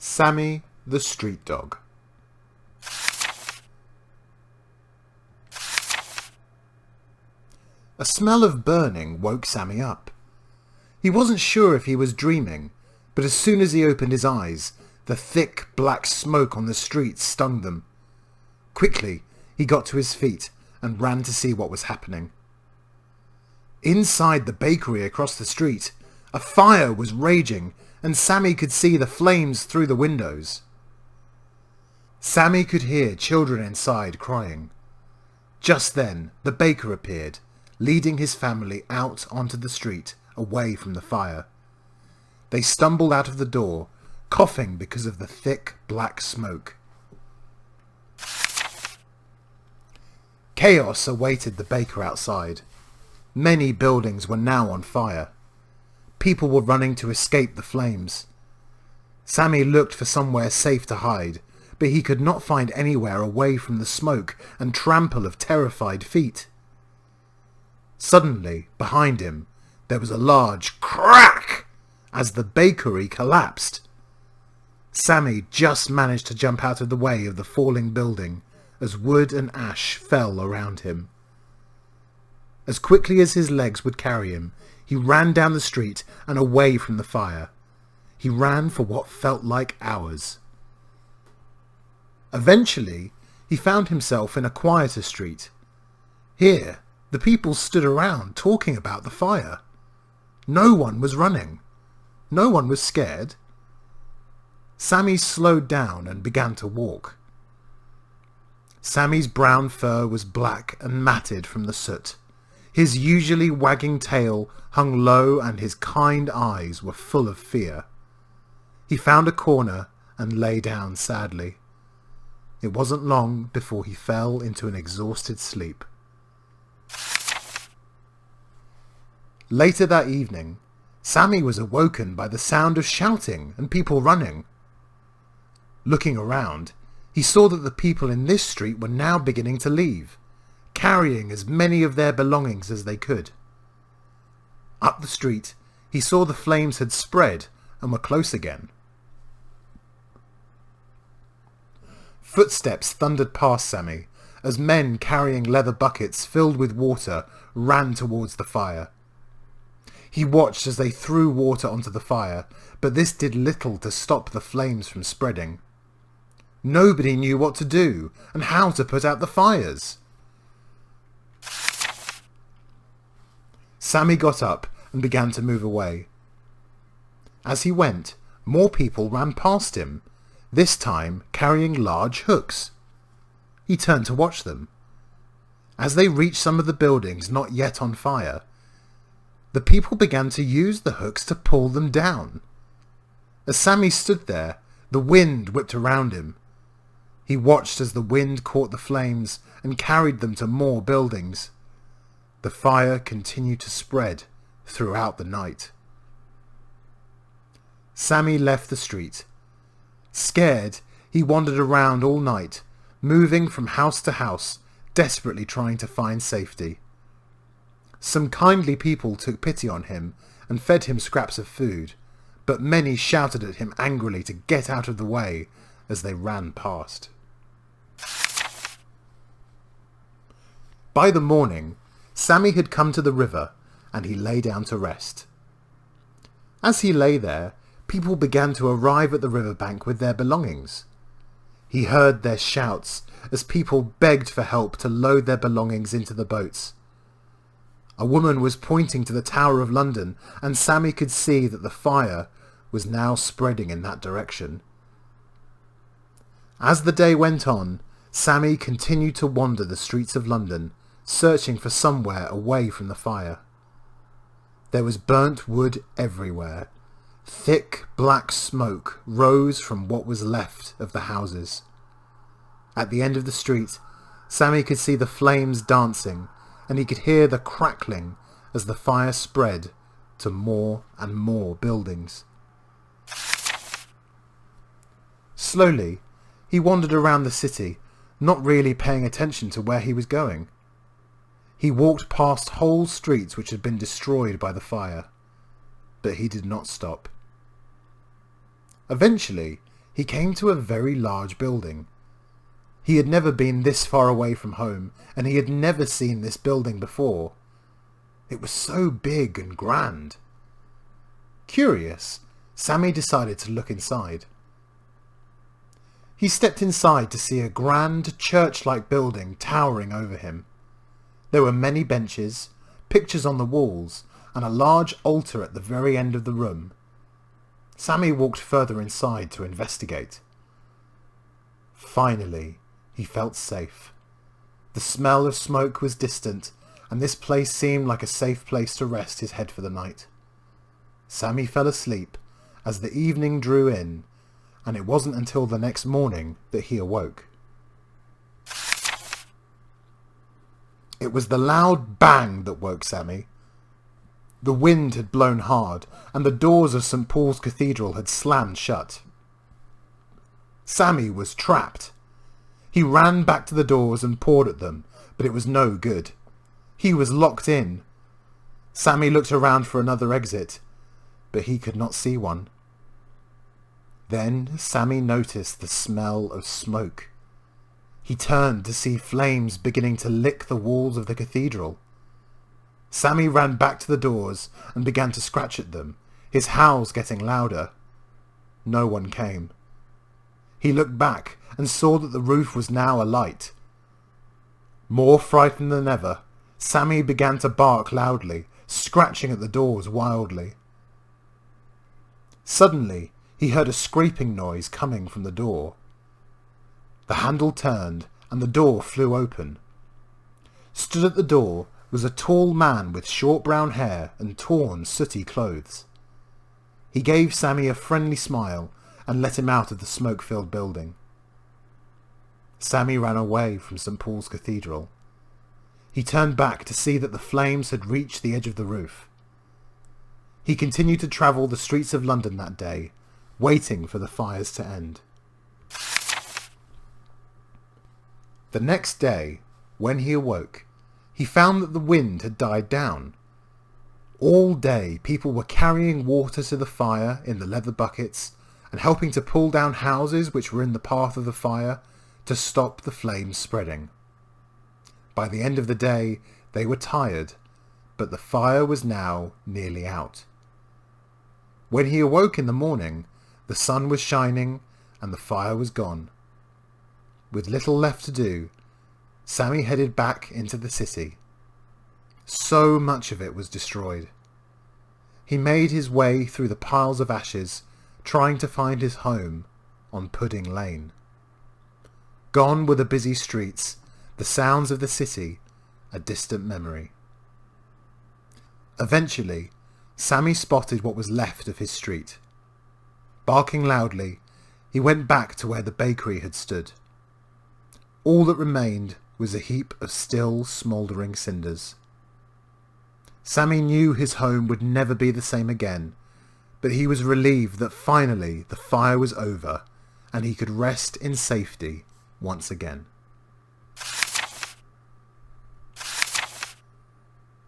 Sammy the Street Dog. A smell of burning woke Sammy up. He wasn't sure if he was dreaming, but as soon as he opened his eyes, the thick black smoke on the street stung them. Quickly, he got to his feet and ran to see what was happening. Inside the bakery across the street, a fire was raging, and Sammy could see the flames through the windows. Sammy could hear children inside crying. Just then, the baker appeared, leading his family out onto the street, away from the fire. They stumbled out of the door, coughing because of the thick black smoke. Chaos awaited the baker outside. Many buildings were now on fire. People were running to escape the flames. Sammy looked for somewhere safe to hide, but he could not find anywhere away from the smoke and trample of terrified feet. Suddenly, behind him, there was a large crack as the bakery collapsed. Sammy just managed to jump out of the way of the falling building as wood and ash fell around him. As quickly as his legs would carry him, he ran down the street and away from the fire. He ran for what felt like hours. Eventually, he found himself in a quieter street. Here, the people stood around talking about the fire. No one was running. No one was scared. Sammy slowed down and began to walk. Sammy's brown fur was black and matted from the soot. His usually wagging tail hung low and his kind eyes were full of fear. He found a corner and lay down sadly. It wasn't long before he fell into an exhausted sleep. Later that evening, Sammy was awoken by the sound of shouting and people running. Looking around, he saw that the people in this street were now beginning to leave, carrying as many of their belongings as they could. Up the street, he saw the flames had spread and were close again. Footsteps thundered past Sammy as men carrying leather buckets filled with water ran towards the fire. He watched as they threw water onto the fire, but this did little to stop the flames from spreading. Nobody knew what to do and how to put out the fires. Sammy got up and began to move away. As he went, more people ran past him, this time carrying large hooks. He turned to watch them. As they reached some of the buildings not yet on fire, the people began to use the hooks to pull them down. As Sammy stood there, the wind whipped around him. He watched as the wind caught the flames and carried them to more buildings. The fire continued to spread throughout the night. Sammy left the street. Scared, he wandered around all night, moving from house to house, desperately trying to find safety. Some kindly people took pity on him and fed him scraps of food, but many shouted at him angrily to get out of the way as they ran past. By the morning, Sammy had come to the river and he lay down to rest. As he lay there, people began to arrive at the riverbank with their belongings. He heard their shouts as people begged for help to load their belongings into the boats. A woman was pointing to the Tower of London, and Sammy could see that the fire was now spreading in that direction. As the day went on, Sammy continued to wander the streets of London, searching for somewhere away from the fire. There was burnt wood everywhere. Thick black smoke rose from what was left of the houses. At the end of the street, Sammy could see the flames dancing, and he could hear the crackling as the fire spread to more and more buildings. Slowly, he wandered around the city, not really paying attention to where he was going. He walked past whole streets which had been destroyed by the fire, but he did not stop. Eventually, He came to a very large building. He had never been this far away from home, and he had never seen this building before. It was so big and grand. Curious, Sammy decided to look inside. He stepped inside to see a grand church-like building towering over him. There were many benches, pictures on the walls, and a large altar at the very end of the room. Sammy walked further inside to investigate. Finally, he felt safe. The smell of smoke was distant, and this place seemed like a safe place to rest his head for the night. Sammy fell asleep as the evening drew in, and it wasn't until the next morning that he awoke. It was the loud bang that woke Sammy. The wind had blown hard, and the doors of St. Paul's Cathedral had slammed shut. Sammy was trapped. He ran back to the doors and pawed at them, but it was no good. He was locked in. Sammy looked around for another exit, but he could not see one. Then Sammy noticed the smell of smoke. He turned to see flames beginning to lick the walls of the cathedral. Sammy ran back to the doors and began to scratch at them, his howls getting louder. No one came. He looked back and saw that the roof was now alight. More frightened than ever, Sammy began to bark loudly, scratching at the doors wildly. Suddenly, he heard a scraping noise coming from the door. The handle turned and the door flew open. Stood at the door was a tall man with short brown hair and torn, sooty clothes. He gave Sammy a friendly smile and let him out of the smoke-filled building. Sammy ran away from St. Paul's Cathedral. He turned back to see that the flames had reached the edge of the roof. He continued to travel the streets of London that day, waiting for the fires to end. The next day, when he awoke, he found that the wind had died down. All day people were carrying water to the fire in the leather buckets and helping to pull down houses which were in the path of the fire to stop the flames spreading. By the end of the day they were tired, but the fire was now nearly out. When he awoke in the morning, the sun was shining and the fire was gone. With little left to do, Sammy headed back into the city. So much of it was destroyed. He made his way through the piles of ashes, trying to find his home on Pudding Lane. Gone were the busy streets, the sounds of the city, a distant memory. Eventually, Sammy spotted what was left of his street. Barking loudly, he went back to where the bakery had stood. All that remained was a heap of still smouldering cinders. Sammy knew his home would never be the same again, but he was relieved that finally the fire was over and he could rest in safety once again.